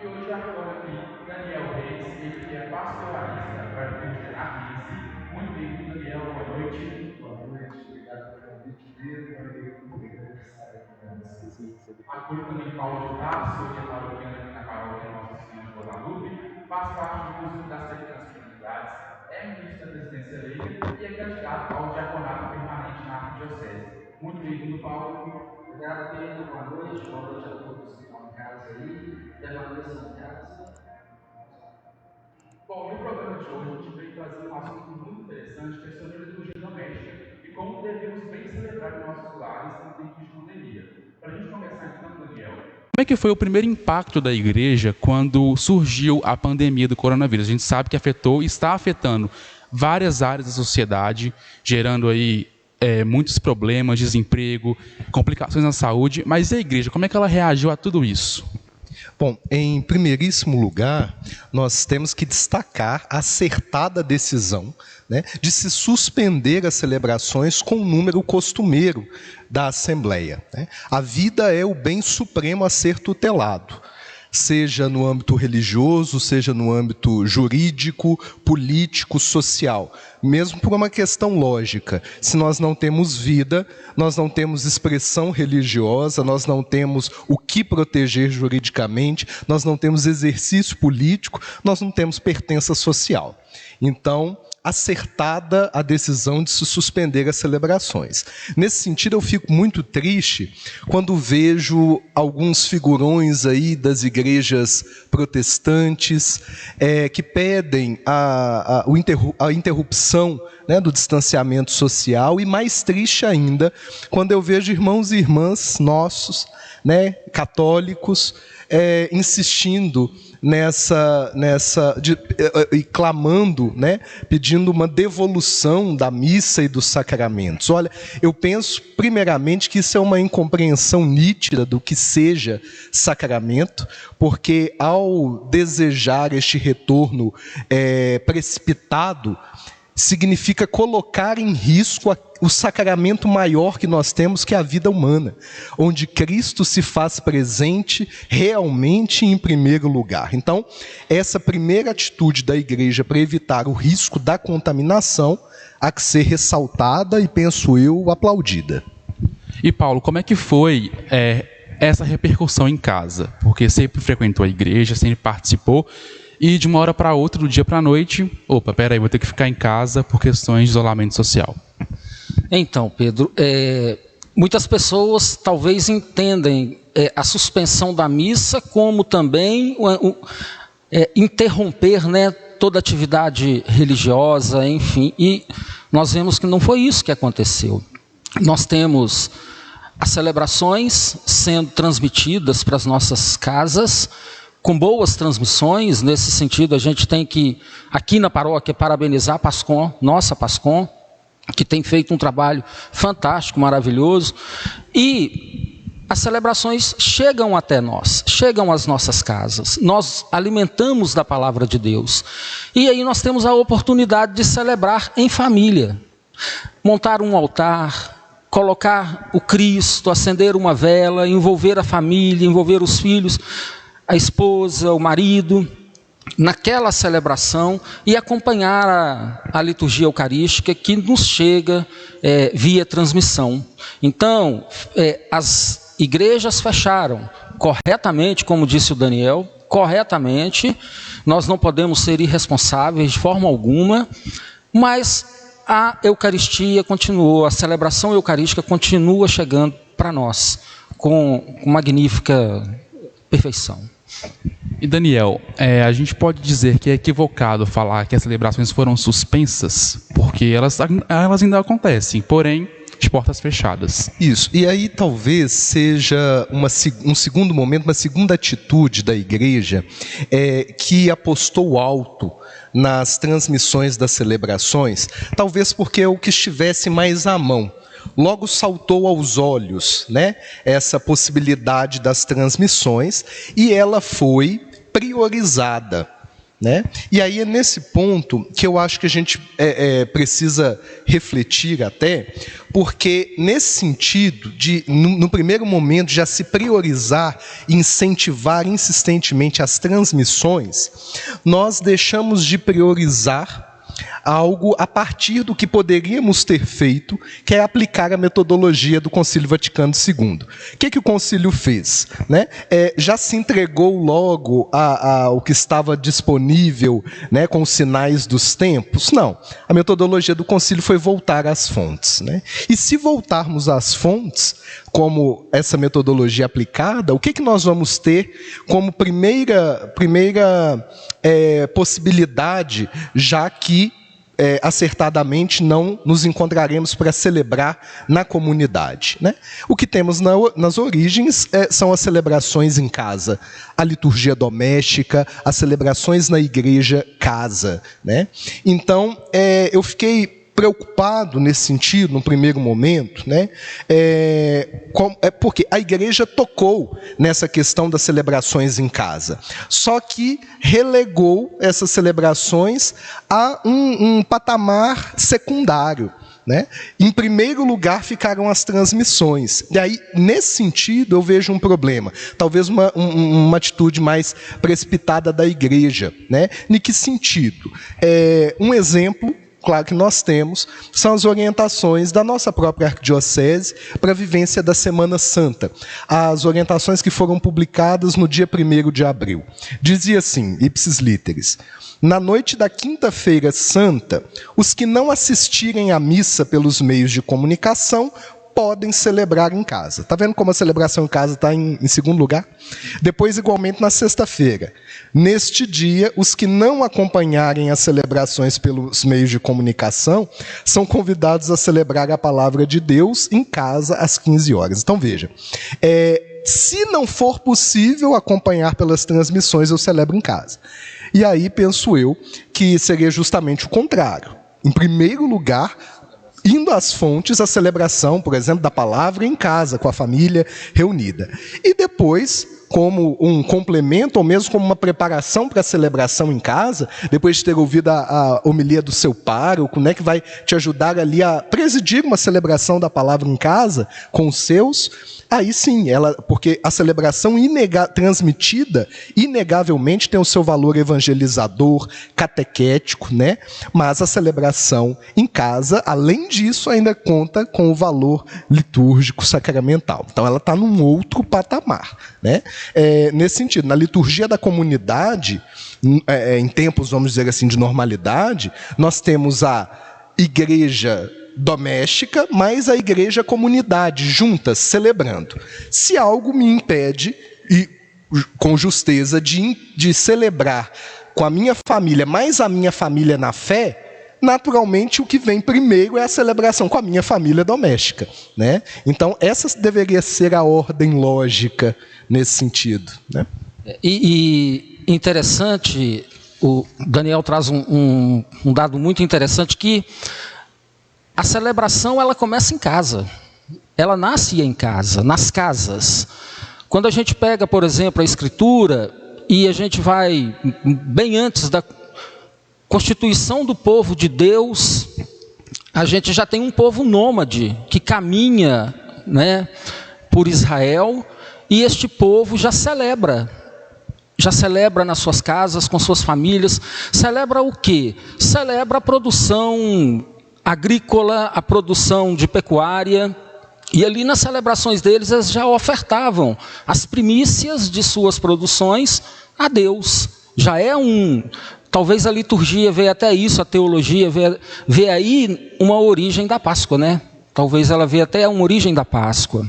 E hoje eu estou aqui, Daniel Reis, ele que é pastoralista para a igreja Arnice. Muito bem-vindo, Daniel, boa noite. Boa noite, obrigado pelo convite mesmo, por estar aqui com vocês. Acolho também Paulo de Tarso, que é paroquiano aqui na paróquia Nossa Senhora de Guadalupe, faz parte do curso das Secretaria das Comunidades, é ministro da presidência leiga e é candidato ao diaconato permanente na arquidiocese. Muito bem-vindo, Paulo. Obrigado, Pedro, boa noite a todos que estão em casa aí, permaneçam em casa. Bom, no programa de hoje a gente veio trazer um assunto muito interessante, que é sobre a liturgia doméstica e como devemos bem celebrar em nossos lares em tempos de pandemia. Para a gente começar então, Daniel. Como é que foi o primeiro impacto da igreja quando surgiu a pandemia do coronavírus? A gente sabe que afetou e está afetando várias áreas da sociedade, gerando aí muitos problemas, desemprego, complicações na saúde. Mas e a igreja, como é que ela reagiu a tudo isso? Bom, em primeiríssimo lugar, nós temos que destacar a acertada decisão, né, de se suspender as celebrações com o número costumeiro da Assembleia, né? A vida é o bem supremo a ser tutelado, seja no âmbito religioso, seja no âmbito jurídico, político, social. Mesmo por uma questão lógica, se nós não temos vida, nós não temos expressão religiosa, nós não temos o que proteger juridicamente, nós não temos exercício político, nós não temos pertença social. Então, acertada a decisão de se suspender as celebrações. Nesse sentido, eu fico muito triste quando vejo alguns figurões aí das igrejas protestantes que pedem a interrupção, né, do distanciamento social, e mais triste ainda, quando eu vejo irmãos e irmãs nossos, né, católicos, insistindo e clamando, né, pedindo uma devolução da missa e dos sacramentos. Olha, eu penso primeiramente que isso é uma incompreensão nítida do que seja sacramento, porque ao desejar este retorno precipitado, significa colocar em risco o sacramento maior que nós temos, que é a vida humana, onde Cristo se faz presente realmente em primeiro lugar. Então, essa primeira atitude da igreja para evitar o risco da contaminação há que ser ressaltada e, penso eu, aplaudida. E Paulo, como é que foi essa repercussão em casa? Porque sempre frequentou a igreja, sempre participou, e de uma hora para outra, do dia para a noite, peraí, vou ter que ficar em casa por questões de isolamento social. Então, Pedro, muitas pessoas talvez entendem a suspensão da missa como também interromper, né, toda atividade religiosa, enfim, e nós vemos que não foi isso que aconteceu. Nós temos as celebrações sendo transmitidas para as nossas casas, com boas transmissões. Nesse sentido, a gente tem que, aqui na paróquia, parabenizar a Pascom, nossa Pascom, que tem feito um trabalho fantástico, maravilhoso, e as celebrações chegam até nós, chegam às nossas casas, nós alimentamos da palavra de Deus, e aí nós temos a oportunidade de celebrar em família, montar um altar, colocar o Cristo, acender uma vela, envolver a família, envolver os filhos, a esposa, o marido, naquela celebração, e acompanhar a liturgia eucarística que nos chega via transmissão. Então, as igrejas fecharam corretamente, como disse o Daniel, corretamente. Nós não podemos ser irresponsáveis de forma alguma, mas a Eucaristia continuou, a celebração eucarística continua chegando para nós com magnífica perfeição. E Daniel, a gente pode dizer que é equivocado falar que as celebrações foram suspensas, porque elas ainda acontecem, porém de portas fechadas. Isso, e aí talvez seja um segundo momento, uma segunda atitude da igreja que apostou alto nas transmissões das celebrações, talvez porque é o que estivesse mais à mão. Logo saltou aos olhos, né, essa possibilidade das transmissões, e ela foi priorizada, né? E aí é nesse ponto que eu acho que a gente precisa refletir até, porque nesse sentido de, no primeiro momento, já se priorizar e incentivar insistentemente as transmissões, nós deixamos de priorizar algo a partir do que poderíamos ter feito, que é aplicar a metodologia do Concílio Vaticano II. O que o concílio fez? Né? Já se entregou logo ao que estava disponível, né, com os sinais dos tempos? Não. A metodologia do concílio foi voltar às fontes. Né? E se voltarmos às fontes, como essa metodologia aplicada, o que nós vamos ter como primeira possibilidade, já que acertadamente não nos encontraremos para celebrar na comunidade, né? O que temos nas origens são as celebrações em casa, a liturgia doméstica, as celebrações na igreja casa, né? Então, eu fiquei preocupado nesse sentido, no primeiro momento, né? Porque a igreja tocou nessa questão das celebrações em casa, só que relegou essas celebrações a um patamar secundário. Né? Em primeiro lugar ficaram as transmissões. E aí, nesse sentido, eu vejo um problema. Talvez uma atitude mais precipitada da igreja. Né? Em que sentido? Um exemplo claro que nós temos, são as orientações da nossa própria arquidiocese para a vivência da Semana Santa. As orientações que foram publicadas no dia 1º de abril. Dizia assim, ipsis literis: na noite da quinta-feira santa, os que não assistirem à missa pelos meios de comunicação podem celebrar em casa. Está vendo como a celebração em casa está em segundo lugar? Depois, igualmente, na sexta-feira. Neste dia, os que não acompanharem as celebrações pelos meios de comunicação são convidados a celebrar a palavra de Deus em casa às 15 horas. Então, veja, se não for possível acompanhar pelas transmissões, eu celebro em casa. E aí, penso eu, que seria justamente o contrário. Em primeiro lugar, indo às fontes, a celebração, por exemplo, da palavra em casa, com a família reunida. E depois, como um complemento, ou mesmo como uma preparação para a celebração em casa, depois de ter ouvido a homilia do seu pároco, né, que vai te ajudar ali a presidir uma celebração da palavra em casa, com os seus, aí sim, porque a celebração transmitida, inegavelmente, tem o seu valor evangelizador, catequético, né? Mas a celebração em casa, além disso, ainda conta com o valor litúrgico sacramental. Então, ela está num outro patamar, né? Nesse sentido, na liturgia da comunidade, em tempos, vamos dizer assim, de normalidade, nós temos a igreja doméstica, mais a igreja comunidade, juntas, celebrando. Se algo me impede, e com justeza, de celebrar com a minha família, mais a minha família na fé, naturalmente o que vem primeiro é a celebração com a minha família doméstica. Né? Então, essa deveria ser a ordem lógica nesse sentido. Né? E interessante, o Daniel traz um dado muito interessante, que a celebração, ela começa em casa. Ela nasce em casa, nas casas. Quando a gente pega, por exemplo, a Escritura, e a gente vai bem antes da constituição do povo de Deus, a gente já tem um povo nômade, que caminha, né, por Israel, e este povo já celebra nas suas casas, com suas famílias. Celebra o quê? Celebra a produção agrícola, a produção de pecuária, e ali nas celebrações deles eles já ofertavam as primícias de suas produções a Deus. Já é talvez a liturgia vê até isso, a teologia vê aí uma origem da Páscoa, né? Talvez ela vê até uma origem da Páscoa.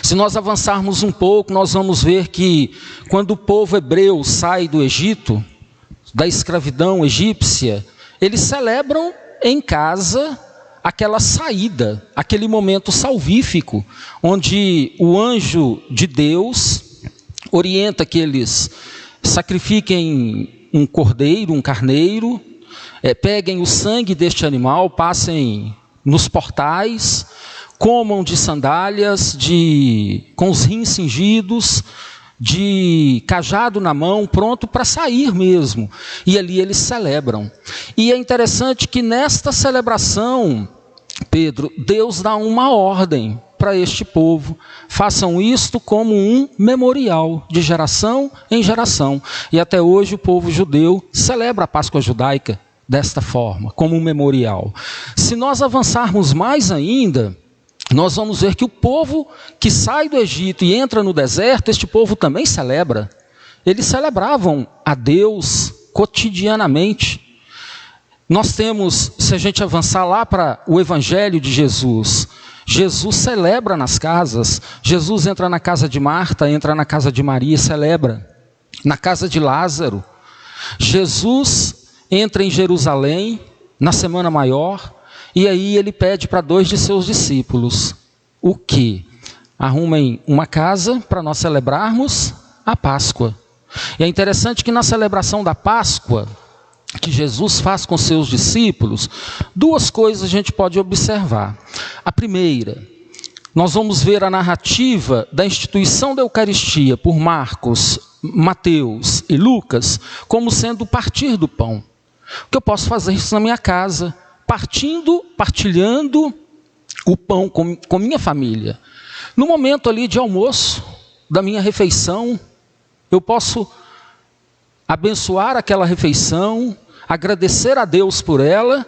Se nós avançarmos um pouco, nós vamos ver que quando o povo hebreu sai do Egito, da escravidão egípcia, eles celebram em casa aquela saída, aquele momento salvífico, onde o anjo de Deus orienta que eles sacrifiquem um cordeiro, um carneiro, peguem o sangue deste animal, passem nos portais, comam de sandálias, com os rins cingidos, de cajado na mão, pronto para sair mesmo. E ali eles celebram. E é interessante que nesta celebração, Pedro, Deus dá uma ordem para este povo: façam isto como um memorial, de geração em geração. E até hoje o povo judeu celebra a Páscoa judaica desta forma, como um memorial. Se nós avançarmos mais ainda, nós vamos ver que o povo que sai do Egito e entra no deserto, este povo também celebra. Eles celebravam a Deus cotidianamente. Nós temos, se a gente avançar lá para o Evangelho de Jesus, Jesus celebra nas casas. Jesus entra na casa de Marta, entra na casa de Maria e celebra. Na casa de Lázaro. Jesus entra em Jerusalém, na Semana Maior, e aí ele pede para 2 de seus discípulos: o quê? Arrumem uma casa para nós celebrarmos a Páscoa. E é interessante que na celebração da Páscoa, que Jesus faz com seus discípulos, 2 coisas a gente pode observar. A primeira, nós vamos ver a narrativa da instituição da Eucaristia por Marcos, Mateus e Lucas como sendo o partir do pão. O que eu posso fazer isso na minha casa, partilhando o pão com minha família. No momento ali de almoço, da minha refeição, eu posso abençoar aquela refeição, agradecer a Deus por ela,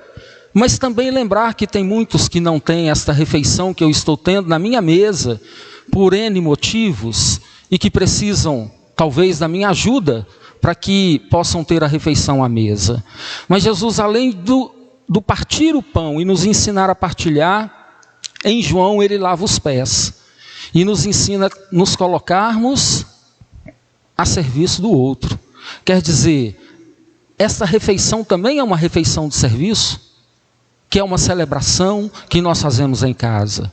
mas também lembrar que tem muitos que não têm esta refeição que eu estou tendo na minha mesa, por N motivos, e que precisam, talvez, da minha ajuda, para que possam ter a refeição à mesa. Mas Jesus, além do partir o pão e nos ensinar a partilhar, em João ele lava os pés, e nos ensina a nos colocarmos a serviço do outro. Quer dizer, esta refeição também é uma refeição de serviço, que é uma celebração que nós fazemos em casa.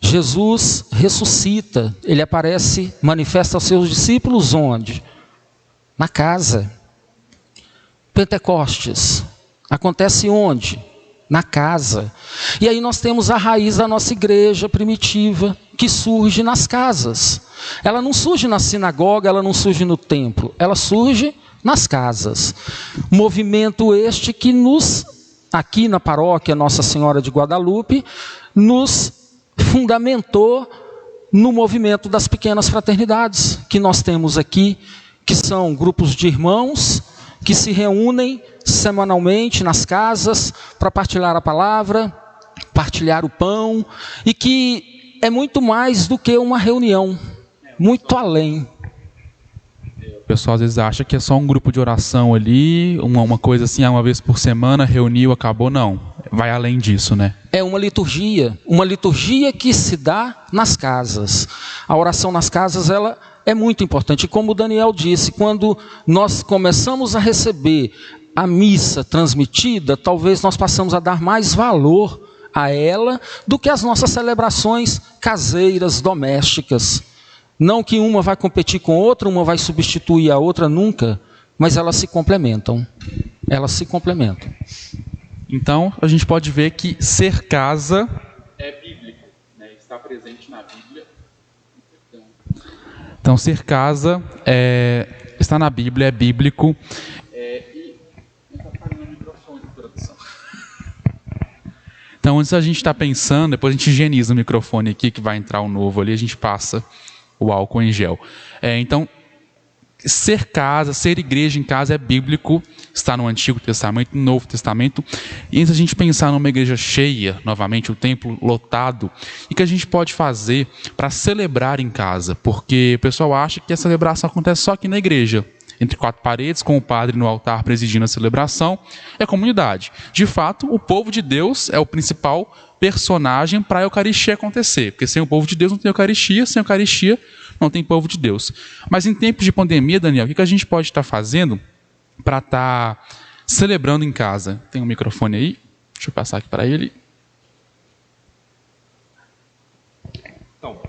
Jesus ressuscita, ele aparece, manifesta aos seus discípulos onde? Na casa. Pentecostes acontece onde? Na casa. E aí nós temos a raiz da nossa igreja primitiva, que surge nas casas. Ela não surge na sinagoga, ela não surge no templo, ela surge nas casas. Movimento este que aqui na paróquia Nossa Senhora de Guadalupe, nos fundamentou no movimento das pequenas fraternidades que nós temos aqui, que são grupos de irmãos que se reúnem semanalmente nas casas para partilhar a palavra, partilhar o pão, e que é muito mais do que uma reunião, muito além. O pessoal às vezes acha que é só um grupo de oração ali, uma coisa assim, uma vez por semana, reuniu, acabou. Não, vai além disso, né? É uma liturgia que se dá nas casas. A oração nas casas, ela é muito importante. E como o Daniel disse, quando nós começamos a receber a missa transmitida, talvez nós passamos a dar mais valor a ela do que as nossas celebrações caseiras, domésticas. Não que uma vai competir com outra, uma vai substituir a outra, nunca, mas elas se complementam. Elas se complementam. Então, a gente pode ver que ser casa é bíblico, né? Está presente na Bíblia. Então, ser casa está na Bíblia, é bíblico. Então, antes a gente está pensando, depois a gente higieniza o microfone aqui, que vai entrar o novo ali, a gente passa o álcool em gel. Então, ser casa, ser igreja em casa é bíblico, está no Antigo Testamento, no Novo Testamento. E antes a gente pensar numa igreja cheia, novamente, o templo lotado, e que a gente pode fazer para celebrar em casa, porque o pessoal acha que a celebração acontece só aqui na igreja, entre 4 paredes, com o padre no altar presidindo a celebração, é a comunidade. De fato, o povo de Deus é o principal personagem para a Eucaristia acontecer, porque sem o povo de Deus não tem Eucaristia, sem Eucaristia não tem povo de Deus. Mas em tempos de pandemia, Daniel, o que a gente pode estar fazendo para estar celebrando em casa? Tem um microfone aí? Deixa eu passar aqui para ele. Então,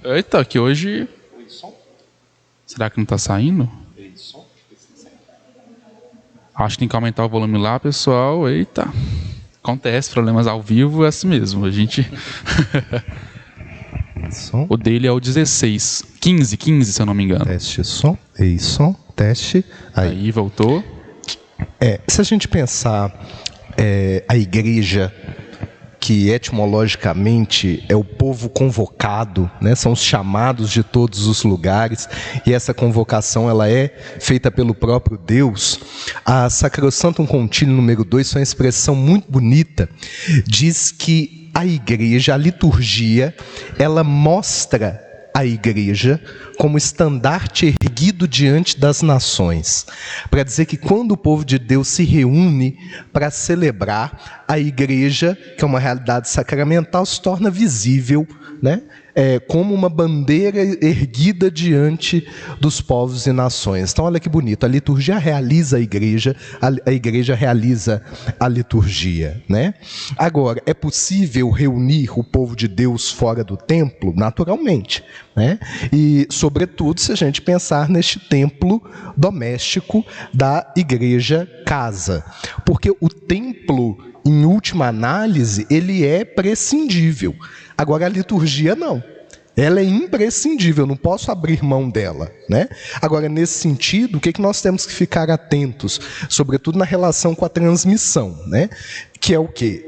eita, que hoje... Será que não está saindo? Acho que tem que aumentar o volume lá, pessoal. Eita. Acontece, problemas ao vivo é assim mesmo. A gente... Som. O dele é o 16. 15, se eu não me engano. Teste som. Ei, som. Teste. Aí voltou. Se a gente pensar a igreja, que etimologicamente é o povo convocado, né? São os chamados de todos os lugares, e essa convocação ela é feita pelo próprio Deus. A Sacrosantum Concilium número 2 é uma expressão muito bonita, diz que a igreja, a liturgia, ela mostra a igreja como estandarte erguido diante das nações, para dizer que quando o povo de Deus se reúne para celebrar, a igreja, que é uma realidade sacramental, se torna visível, né? Como uma bandeira erguida diante dos povos e nações. Então olha que bonito, a liturgia realiza a igreja realiza a liturgia, né? Agora, é possível reunir o povo de Deus fora do templo? Naturalmente, né? E sobretudo se a gente pensar neste templo doméstico da igreja casa, porque o templo, em última análise, ele é prescindível. Agora, a liturgia não. Ela é imprescindível, eu não posso abrir mão dela, né? Agora, nesse sentido, o que nós temos que ficar atentos? Sobretudo na relação com a transmissão, né? Que é o quê?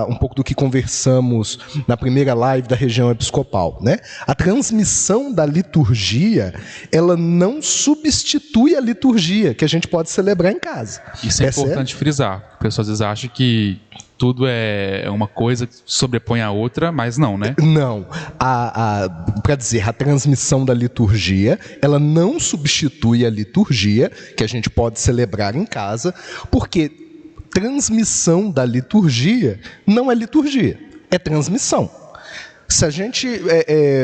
Um pouco do que conversamos na primeira live da região episcopal, né? A transmissão da liturgia, ela não substitui a liturgia que a gente pode celebrar em casa. Isso é importante frisar. Pessoas às vezes acham que tudo é uma coisa que sobrepõe a outra, mas não, né? Não. Para dizer, a transmissão da liturgia, ela não substitui a liturgia que a gente pode celebrar em casa, porque transmissão da liturgia não é liturgia, é transmissão. Se a gente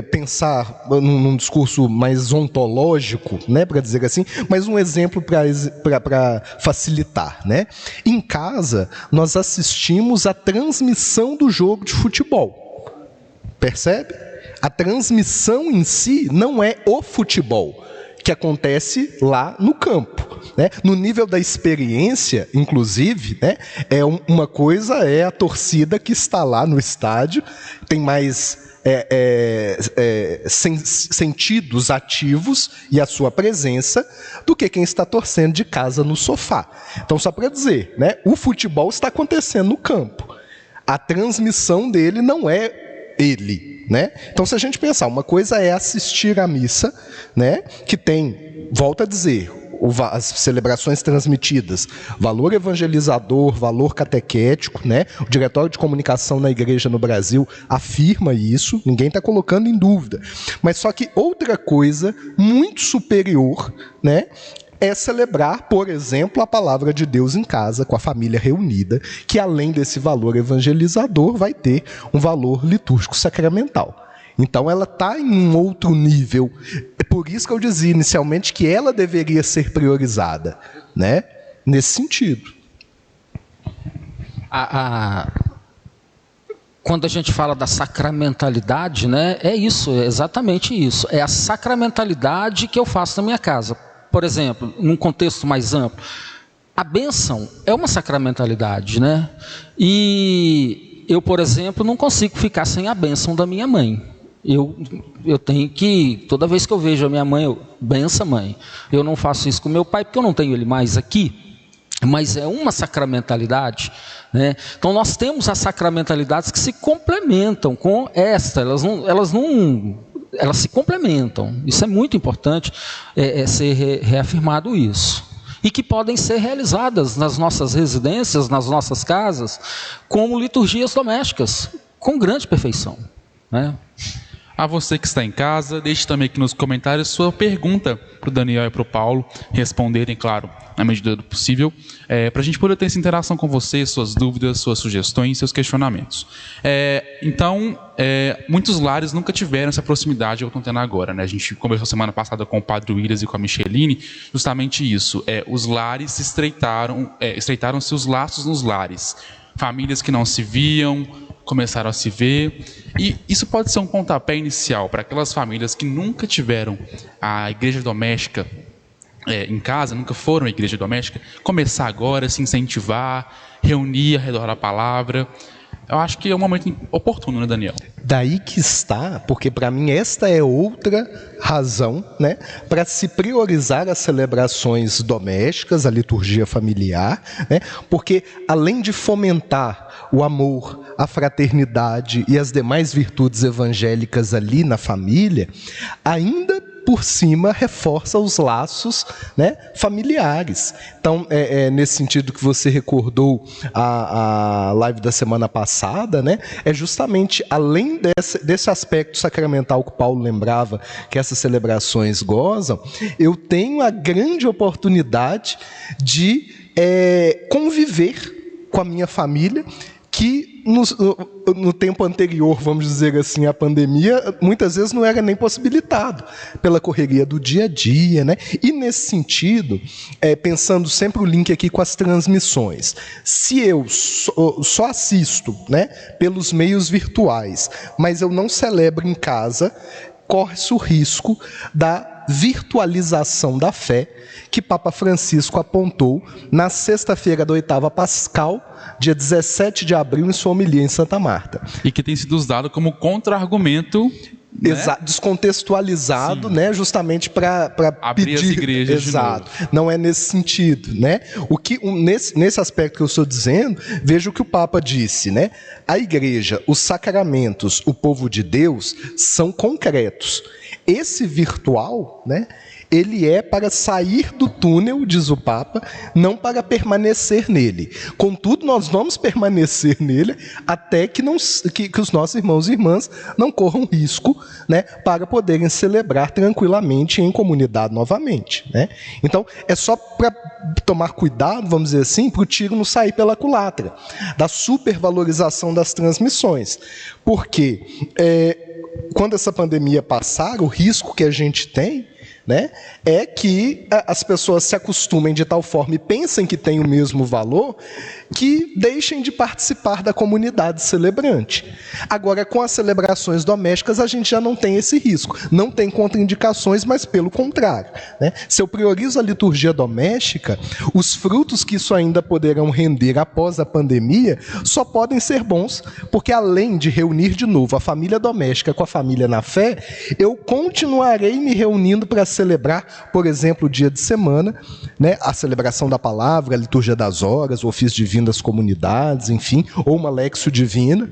pensar num discurso mais ontológico, né, para dizer assim, mas um exemplo para facilitar, né? Em casa, nós assistimos à transmissão do jogo de futebol. Percebe? A transmissão em si não é o futebol que acontece lá no campo, né? No nível da experiência, inclusive, né? Uma coisa é a torcida que está lá no estádio, tem mais sentidos ativos e a sua presença do que quem está torcendo de casa no sofá. Então, só para dizer, né? O futebol está acontecendo no campo. A transmissão dele não é ele, né? Então, se a gente pensar, uma coisa é assistir à missa, né? Que tem, volto a dizer, as celebrações transmitidas, valor evangelizador, valor catequético, né? O Diretório de Comunicação na Igreja no Brasil afirma isso, ninguém está colocando em dúvida. Mas só que outra coisa muito superior, né? É celebrar, por exemplo, a palavra de Deus em casa, com a família reunida, que além desse valor evangelizador, vai ter um valor litúrgico sacramental. Então ela está em um outro nível. É por isso que eu dizia inicialmente que ela deveria ser priorizada, né? Nesse sentido. Quando a gente fala da sacramentalidade, né, é isso, é exatamente isso. É a sacramentalidade que eu faço na minha casa. Por exemplo, num contexto mais amplo, a bênção é uma sacramentalidade, né? E eu, por exemplo, não consigo ficar sem a bênção da minha mãe. Eu tenho que, toda vez que eu vejo a minha mãe, benção, mãe. Eu não faço isso com meu pai, porque eu não tenho ele mais aqui, mas é uma sacramentalidade, né? Então nós temos as sacramentalidades que se complementam com esta, elas se complementam. Isso é muito importante ser reafirmado isso. E que podem ser realizadas nas nossas residências, nas nossas casas, como liturgias domésticas, com grande perfeição, né? A você que está em casa, deixe também aqui nos comentários sua pergunta para o Daniel e para o Paulo responderem, claro, na medida do possível, para a gente poder ter essa interação com você, suas dúvidas, suas sugestões, seus questionamentos. Então, muitos lares nunca tiveram essa proximidade que estão tendo agora, né? A gente conversou semana passada com o Padre Williams e com a Micheline, justamente isso. Os lares se estreitaram-se os laços nos lares. Famílias que não se viam começaram a se ver, e isso pode ser um pontapé inicial para aquelas famílias que nunca tiveram a igreja doméstica em casa, nunca foram à igreja doméstica, começar agora, se incentivar, reunir ao redor da palavra. Eu acho que é um momento oportuno, né, Daniel? Daí que está, porque para mim esta é outra razão, né, para se priorizar as celebrações domésticas, a liturgia familiar, né, porque além de fomentar o amor, a fraternidade e as demais virtudes evangélicas ali na família, ainda por cima reforça os laços, né, familiares. Então, nesse sentido que você recordou a live da semana passada, né, é justamente além desse aspecto sacramental que Paulo lembrava que essas celebrações gozam, eu tenho a grande oportunidade de conviver com a minha família, que no tempo anterior, vamos dizer assim, à pandemia, muitas vezes não era nem possibilitado pela correria do dia a dia, né? E nesse sentido, pensando sempre o link aqui com as transmissões, se eu só assisto, né, pelos meios virtuais, mas eu não celebro em casa, corre-se o risco da virtualização da fé que Papa Francisco apontou na sexta-feira da oitava Pascal, dia 17 de abril, em sua homilia em Santa Marta. E que tem sido usado como contra-argumento, né? Descontextualizado, né, justamente para abrir pedir, as igrejas. Exato. De novo. Não é nesse sentido, né? Nesse aspecto que eu estou dizendo, veja o que o Papa disse, né? A igreja, os sacramentos, o povo de Deus são concretos. Esse virtual, né, ele é para sair do túnel, diz o Papa, não para permanecer nele. Contudo, nós vamos permanecer nele até que os nossos irmãos e irmãs não corram risco, né, para poderem celebrar tranquilamente em comunidade novamente, né? Então, é só para tomar cuidado, vamos dizer assim, para o tiro não sair pela culatra, da supervalorização das transmissões. Porque quando essa pandemia passar, o risco que a gente tem, né, é que as pessoas se acostumem de tal forma e pensem que tem o mesmo valor, que deixem de participar da comunidade celebrante. Agora, com as celebrações domésticas, a gente já não tem esse risco. Não tem contraindicações, mas pelo contrário, né? Se eu priorizo a liturgia doméstica, os frutos que isso ainda poderão render após a pandemia só podem ser bons, porque além de reunir de novo a família doméstica com a família na fé, eu continuarei me reunindo para celebrar, por exemplo, o dia de semana, né, a celebração da palavra, a liturgia das horas, o ofício divino das comunidades, enfim, ou uma léxio divina,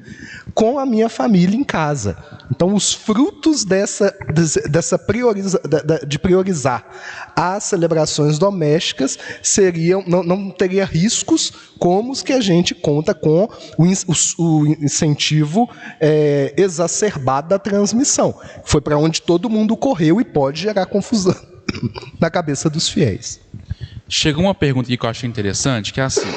com a minha família em casa. Então, os frutos de priorizar as celebrações domésticas seriam, não teria riscos como os que a gente conta com o incentivo exacerbado da transmissão. Foi para onde todo mundo correu e pode gerar confusão na cabeça dos fiéis. Chegou uma pergunta aqui que eu achei interessante, que é assim: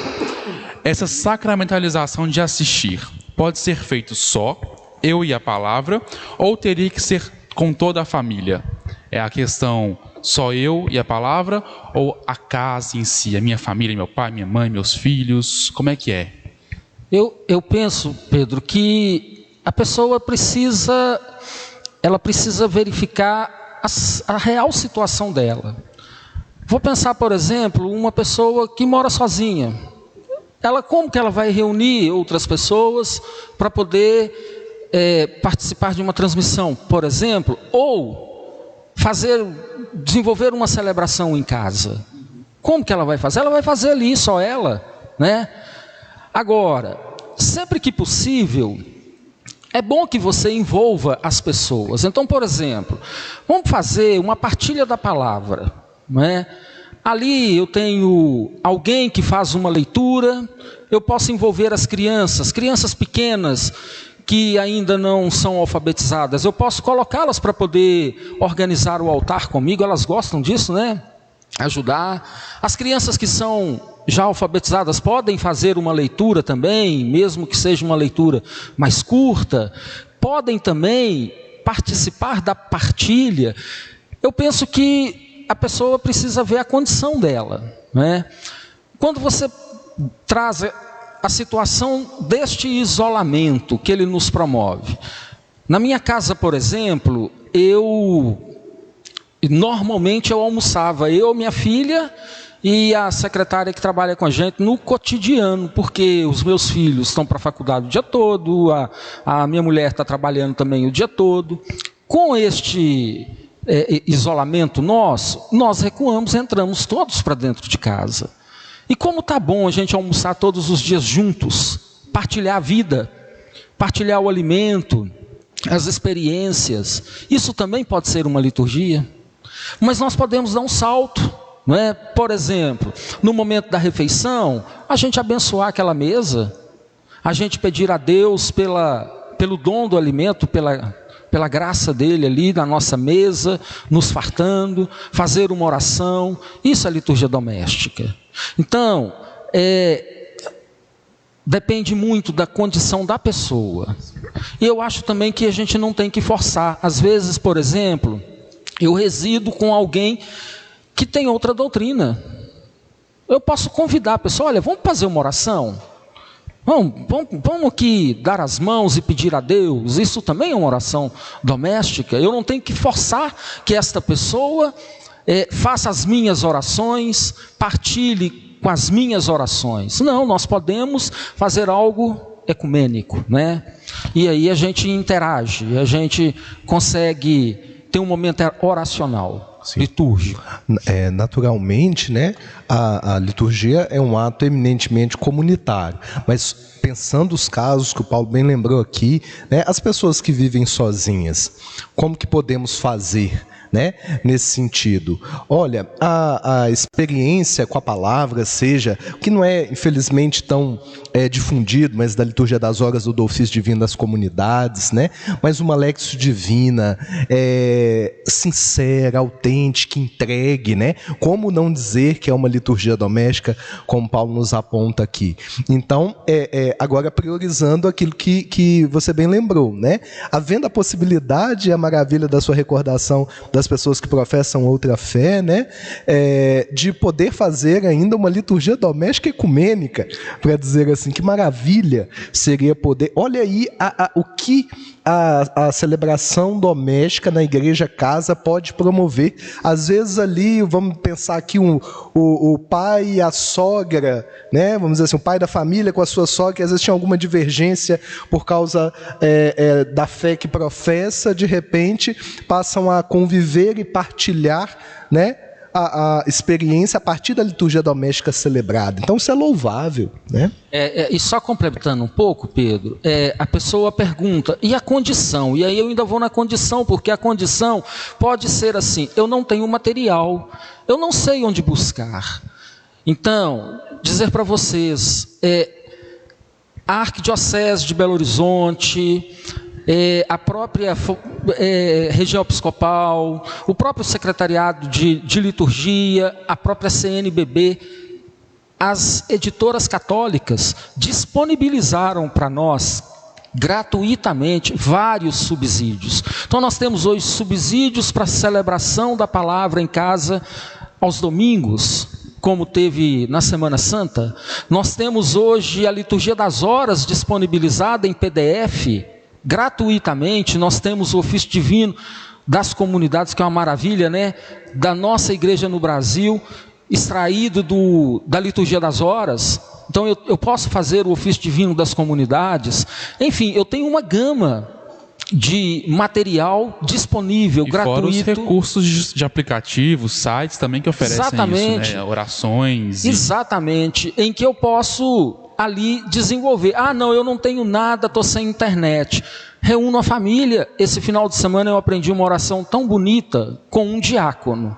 essa sacramentalização de assistir pode ser feito só, eu e a palavra, ou teria que ser com toda a família? É a questão só eu e a palavra, ou a casa em si, a minha família, meu pai, minha mãe, meus filhos, como é que é? Eu penso, Pedro, que a pessoa precisa verificar a real situação dela. Vou pensar, por exemplo, uma pessoa que mora sozinha. Como que ela vai reunir outras pessoas para poder participar de uma transmissão, por exemplo, ou desenvolver uma celebração em casa? Como que ela vai fazer? Ela vai fazer ali, só ela, né? Agora, sempre que possível, é bom que você envolva as pessoas. Então, por exemplo, vamos fazer uma partilha da palavra, né? Ali eu tenho alguém que faz uma leitura, eu posso envolver as crianças pequenas que ainda não são alfabetizadas, eu posso colocá-las para poder organizar o altar comigo, elas gostam disso, né? Ajudar. As crianças que são já alfabetizadas podem fazer uma leitura também, mesmo que seja uma leitura mais curta, podem também participar da partilha. Eu penso que a pessoa precisa ver a condição dela, né? Quando você traz a situação deste isolamento que ele nos promove. Na minha casa, por exemplo, eu normalmente eu almoçava, eu, minha filha e a secretária que trabalha com a gente no cotidiano, porque os meus filhos estão para a faculdade o dia todo, a minha mulher está trabalhando também o dia todo. Com este isolamento nosso, nós recuamos, entramos todos para dentro de casa. E como está bom a gente almoçar todos os dias juntos, partilhar a vida, partilhar o alimento, as experiências. Isso também pode ser uma liturgia. Mas nós podemos dar um salto, não é? Por exemplo, no momento da refeição, a gente abençoar aquela mesa, a gente pedir a Deus pelo dom do alimento, pela graça dele ali na nossa mesa, nos fartando, fazer uma oração. Isso é liturgia doméstica. Então, depende muito da condição da pessoa. E eu acho também que a gente não tem que forçar. Às vezes, por exemplo, eu resido com alguém que tem outra doutrina. Eu posso convidar a pessoa, olha, vamos fazer uma oração? Vamos aqui dar as mãos e pedir a Deus. Isso também é uma oração doméstica. Eu não tenho que forçar que esta pessoa faça as minhas orações, partilhe com as minhas orações. Não, nós podemos fazer algo ecumênico, né? E aí a gente interage, a gente consegue ter um momento oracional, litúrgico. Naturalmente, né, a liturgia é um ato eminentemente comunitário, mas pensando os casos que o Paulo bem lembrou aqui, né, as pessoas que vivem sozinhas, como que podemos fazer, né, nesse sentido? Olha, a experiência com a palavra, seja, que não é infelizmente tão difundido, mas da liturgia das horas do ofício divino das comunidades, né, mas uma Lectio Divina sincera, autêntica, entregue, né, como não dizer que é uma liturgia doméstica, como Paulo nos aponta aqui. Então, agora priorizando aquilo que você bem lembrou, né, havendo a possibilidade e a maravilha da sua recordação das pessoas que professam outra fé, né, de poder fazer ainda uma liturgia doméstica ecumênica, para dizer assim, que maravilha seria poder... Olha aí o que a celebração doméstica na igreja casa pode promover. Às vezes ali, vamos pensar aqui, o pai e a sogra, né, vamos dizer assim, o pai da família com a sua sogra, que às vezes tinha alguma divergência por causa da fé que professa, de repente passam a conviver e partilhar, né, a experiência a partir da liturgia doméstica celebrada. Então isso é louvável, né? E só complementando um pouco, Pedro, a pessoa pergunta, e a condição? E aí eu ainda vou na condição, porque a condição pode ser assim, eu não tenho material, eu não sei onde buscar. Então, dizer para vocês, a Arquidiocese de Belo Horizonte, a própria região episcopal, o próprio secretariado de liturgia, a própria CNBB, as editoras católicas disponibilizaram para nós gratuitamente vários subsídios. Então nós temos hoje subsídios para a celebração da palavra em casa aos domingos, como teve na Semana Santa. Nós temos hoje a liturgia das horas disponibilizada em PDF gratuitamente. Nós temos o ofício divino das comunidades, que é uma maravilha, né? Da nossa igreja no Brasil, extraído da liturgia das horas. Então eu posso fazer o ofício divino das comunidades. Enfim, eu tenho uma gama de material disponível, gratuito. Fora os recursos de aplicativos, sites também que oferecem exatamente, isso, né? Orações. Exatamente, em que eu posso ali desenvolver. Não, eu não tenho nada, estou sem internet. Reúno a família. Esse final de semana eu aprendi uma oração tão bonita com um diácono.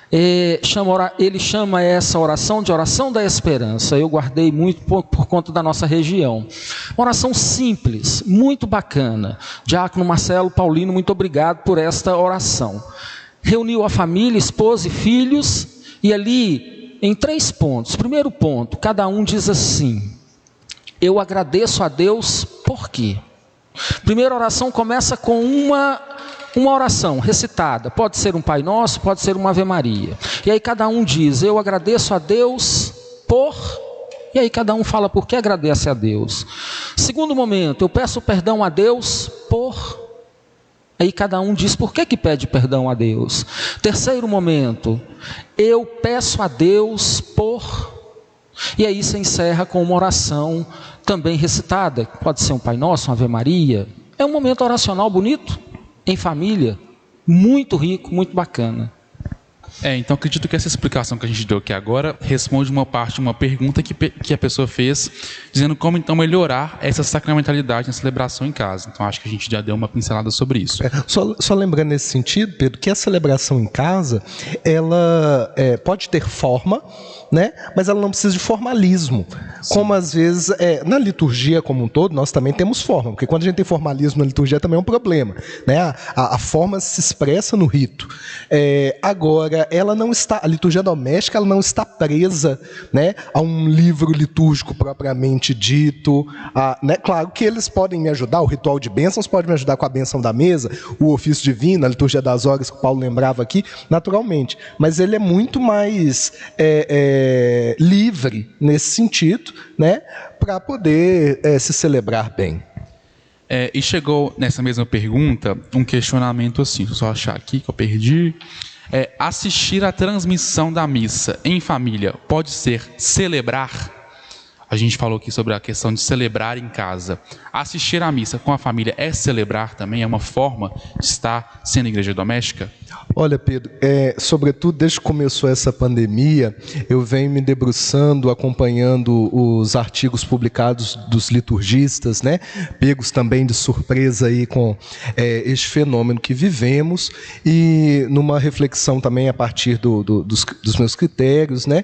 Ele chama essa oração de oração da esperança. Eu guardei muito por conta da nossa região. Uma oração simples, muito bacana. Diácono Marcelo Paulino, muito obrigado por esta oração. Reuniu a família, esposa e filhos, e ali, em 3 pontos. Primeiro ponto, cada um diz assim: eu agradeço a Deus por quê? Primeira oração começa com uma oração recitada, pode ser um Pai Nosso, pode ser uma Ave Maria, e aí cada um diz, eu agradeço a Deus por, e aí cada um fala por que agradece a Deus. Segundo momento, eu peço perdão a Deus por, Aí cada um diz por que pede perdão a Deus. Terceiro momento, eu peço a Deus por... E aí você encerra com uma oração também recitada. Pode ser um Pai Nosso, uma Ave Maria. É um momento oracional bonito, em família, muito rico, muito bacana. Então acredito que essa explicação que a gente deu aqui agora responde uma pergunta que a pessoa fez, dizendo como então melhorar essa sacramentalidade na celebração em casa. Então acho que a gente já deu uma pincelada sobre isso. Só lembrando nesse sentido, Pedro, que a celebração em casa, ela pode ter forma, né? Mas ela não precisa de formalismo. Sim. Como às vezes, na liturgia como um todo, nós também temos forma, porque quando a gente tem formalismo na liturgia também é um problema, né? A forma se expressa no rito. Agora, a liturgia doméstica ela não está presa, né, a um livro litúrgico propriamente dito, né? Claro que eles podem me ajudar, o ritual de bênçãos pode me ajudar com a bênção da mesa, o ofício divino, a liturgia das horas que o Paulo lembrava aqui, naturalmente, mas ele é muito mais livre nesse sentido, né, para poder se celebrar bem. E chegou nessa mesma pergunta um questionamento assim, deixa eu só achar aqui que eu perdi. Assistir à transmissão da missa em família pode ser celebrar? A gente falou aqui sobre a questão de celebrar em casa. Assistir à missa com a família é celebrar também? É uma forma de estar sendo igreja doméstica? Olha, Pedro, sobretudo desde que começou essa pandemia, eu venho me debruçando, acompanhando os artigos publicados dos liturgistas, né? Pegos também de surpresa aí com este fenômeno que vivemos, e numa reflexão também a partir dos meus critérios, né?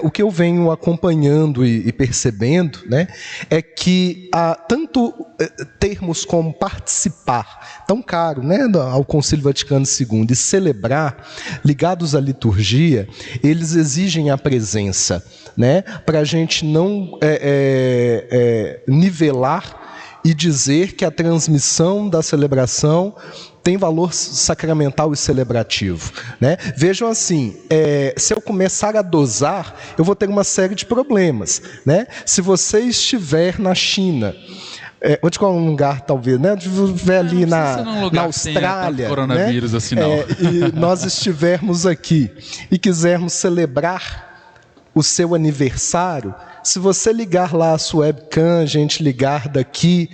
O que eu venho acompanhando e percebendo, né, é que tanto termos como participar, tão caro, né, ao Concílio Vaticano II, e celebrar, ligados à liturgia, eles exigem a presença, né, para a gente não nivelar e dizer que a transmissão da celebração tem valor sacramental e celebrativo, né? Vejam assim, se eu começar a dosar, eu vou ter uma série de problemas, né? Se você estiver na China, vou te colocar um lugar talvez, né? Estiver ali na Austrália, coronavírus, né? Assim, não. E nós estivermos aqui e quisermos celebrar o seu aniversário, se você ligar lá a sua webcam, a gente ligar daqui,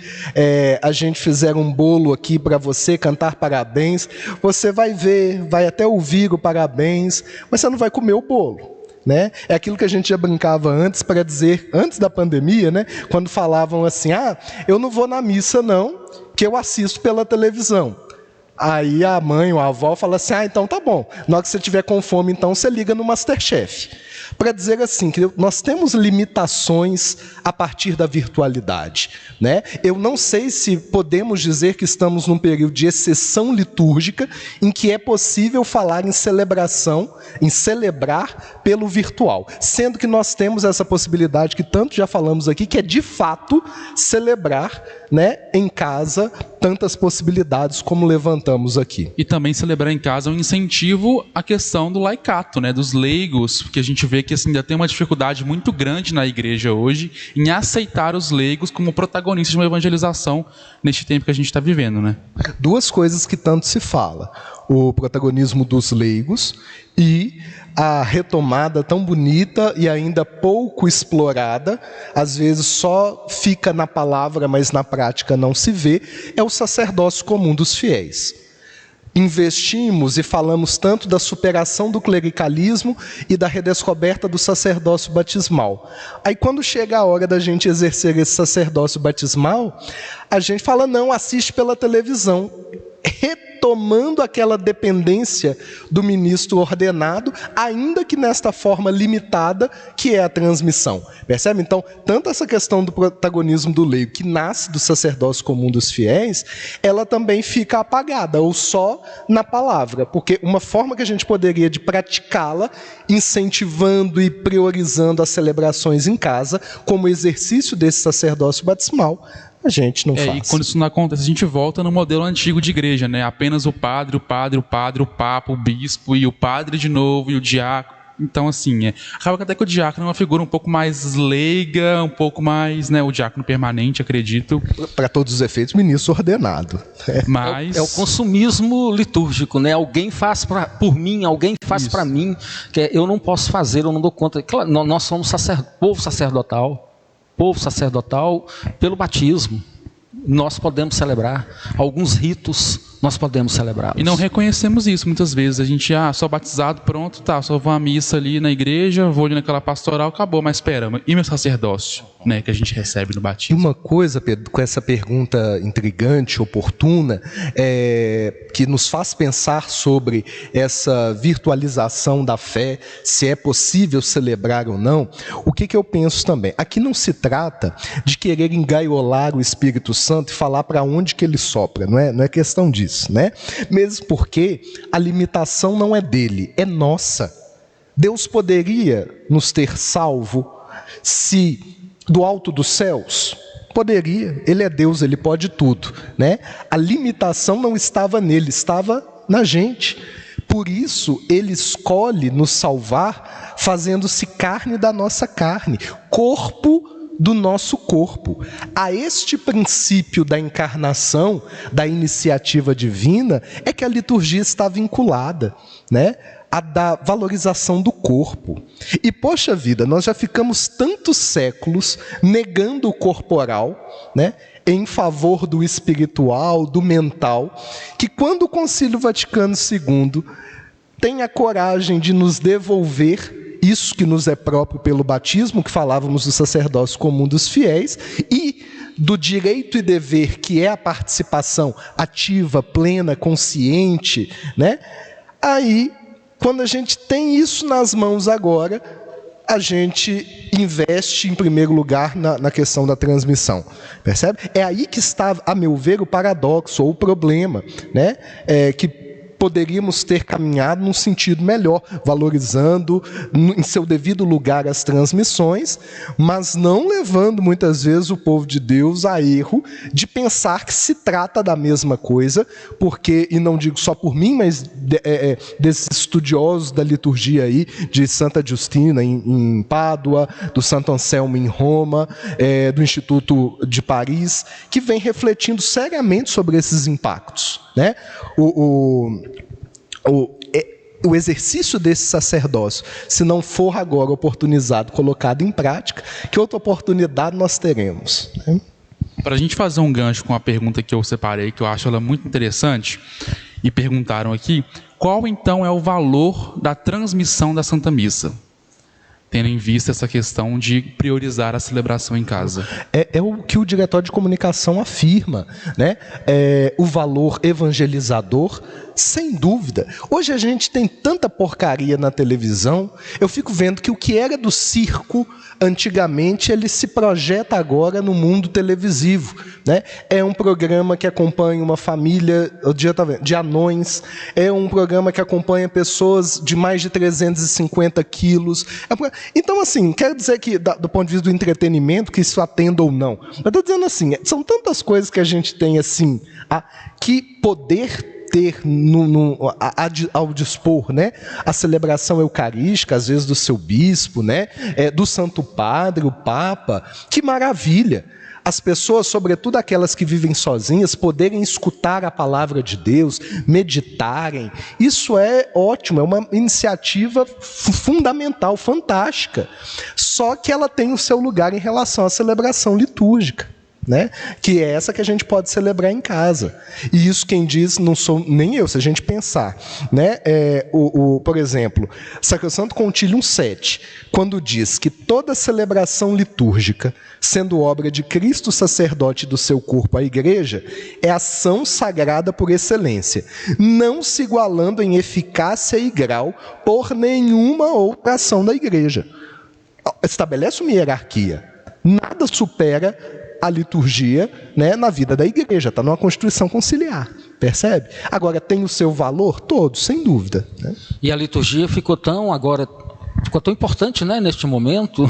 a gente fizer um bolo aqui para você, cantar parabéns, você vai ver, vai até ouvir o parabéns, mas você não vai comer o bolo, né? É aquilo que a gente já brincava antes para dizer, antes da pandemia, né? Quando falavam assim, eu não vou na missa não, que eu assisto pela televisão. Aí a mãe ou a avó fala assim, então tá bom, na hora que você tiver com fome, então você liga no MasterChef. Para dizer assim, que nós temos limitações a partir da virtualidade, né? Eu não sei se podemos dizer que estamos num período de exceção litúrgica em que é possível falar em celebração, em celebrar pelo virtual, sendo que nós temos essa possibilidade que tanto já falamos aqui, que é de fato celebrar, né, em casa, tantas possibilidades como levantamos aqui. E também celebrar em casa é um incentivo à questão do laicato, né, dos leigos, porque a gente vê que assim, ainda tem uma dificuldade muito grande na igreja hoje em aceitar os leigos como protagonistas de uma evangelização neste tempo que a gente está vivendo, né? Duas coisas que tanto se fala: o protagonismo dos leigos e a retomada tão bonita e ainda pouco explorada, às vezes só fica na palavra, mas na prática não se vê, é o sacerdócio comum dos fiéis. Investimos e falamos tanto da superação do clericalismo e da redescoberta do sacerdócio batismal. Aí quando chega a hora da gente exercer esse sacerdócio batismal, a gente fala, não, assiste pela televisão, retomando aquela dependência do ministro ordenado, ainda que nesta forma limitada, que é a transmissão. Percebe? Então, tanto essa questão do protagonismo do leigo, que nasce do sacerdócio comum dos fiéis, ela também fica apagada, ou só na palavra, porque uma forma que a gente poderia de praticá-la, incentivando e priorizando as celebrações em casa, como exercício desse sacerdócio batismal, a gente não faz. E quando isso não acontece, a gente volta no modelo antigo de igreja, né? Apenas o padre, o papa, o bispo, e o padre de novo, e o diácono. Então, assim, acaba que até que o diácono é uma figura um pouco mais leiga, um pouco mais, né, o diácono permanente, acredito. Para todos os efeitos, ministro ordenado. Mas... É o consumismo litúrgico, né? Alguém faz por mim, alguém faz para mim, que eu não posso fazer, eu não dou conta. Claro, nós somos povo sacerdotal pelo batismo. Nós podemos celebrar alguns ritos, nós podemos celebrar. E não reconhecemos isso muitas vezes. A gente, sou batizado, pronto, tá, só vou à missa ali na igreja, vou ali naquela pastoral, acabou, mas espera, e meu sacerdócio, né, que a gente recebe no batismo? E uma coisa, Pedro, com essa pergunta intrigante, oportuna, que nos faz pensar sobre essa virtualização da fé, se é possível celebrar ou não, o que eu penso também? Aqui não se trata de querer engaiolar o Espírito Santo e falar para onde que ele sopra, não é questão disso, né? Mesmo porque a limitação não é dele, é nossa. Deus poderia nos ter salvo se do alto dos céus? Poderia, ele é Deus, ele pode tudo, né? A limitação não estava nele, estava na gente. Por isso, ele escolhe nos salvar, fazendo-se carne da nossa carne, corpo do nosso corpo. A este princípio da encarnação, da iniciativa divina, é que a liturgia está vinculada, né? A da valorização do corpo. E, poxa vida, nós já ficamos tantos séculos negando o corporal, né, em favor do espiritual, do mental, que quando o Concílio Vaticano II tem a coragem de nos devolver isso que nos é próprio pelo batismo, que falávamos do sacerdócio comum dos fiéis, e do direito e dever, que é a participação ativa, plena, consciente, né? Aí, quando a gente tem isso nas mãos agora, a gente investe em primeiro lugar na questão da transmissão, percebe? É aí que está, a meu ver, o paradoxo ou o problema, né? Que poderíamos ter caminhado num sentido melhor, valorizando em seu devido lugar as transmissões, mas não levando muitas vezes o povo de Deus a erro de pensar que se trata da mesma coisa, porque, e não digo só por mim, mas desses estudiosos da liturgia aí, de Santa Justina em Pádua, do Santo Anselmo em Roma, do Instituto de Paris, que vem refletindo seriamente sobre esses impactos, né? O exercício desse sacerdócio, se não for agora oportunizado, colocado em prática, que outra oportunidade nós teremos, né? Para a gente fazer um gancho com a pergunta que eu separei, que eu acho ela muito interessante, e perguntaram aqui, qual então é o valor da transmissão da Santa Missa? Tendo em vista essa questão de priorizar a celebração em casa. É o que o Diretório de Comunicação afirma, né? O valor evangelizador, sem dúvida. Hoje a gente tem tanta porcaria na televisão, eu fico vendo que o que era do circo, antigamente, ele se projeta agora no mundo televisivo, né? É um programa que acompanha uma família de anões, é um programa que acompanha pessoas de mais de 350 quilos. Então, assim, quero dizer que, do ponto de vista do entretenimento, que isso atenda ou não. Eu estou dizendo assim, são tantas coisas que a gente tem, assim, que poder ter ao dispor, né? A celebração eucarística, às vezes do seu bispo, né? Do Santo Padre, o Papa. Que maravilha! As pessoas, sobretudo aquelas que vivem sozinhas, poderem escutar a palavra de Deus, meditarem. Isso é ótimo, é uma iniciativa fundamental, fantástica. Só que ela tem o seu lugar em relação à celebração litúrgica, né? Que é essa que a gente pode celebrar em casa. E isso quem diz não sou nem eu, se a gente pensar, né? Por exemplo, Sacrosanto Concilium 7, quando diz que toda celebração litúrgica, sendo obra de Cristo sacerdote do seu corpo, a igreja, é ação sagrada por excelência, não se igualando em eficácia e grau por nenhuma outra ação da igreja. Estabelece uma hierarquia. Nada supera a liturgia, né, na vida da igreja, está numa Constituição conciliar, percebe? Agora, tem o seu valor? Todo, sem dúvida, né? E a liturgia ficou tão importante, né, neste momento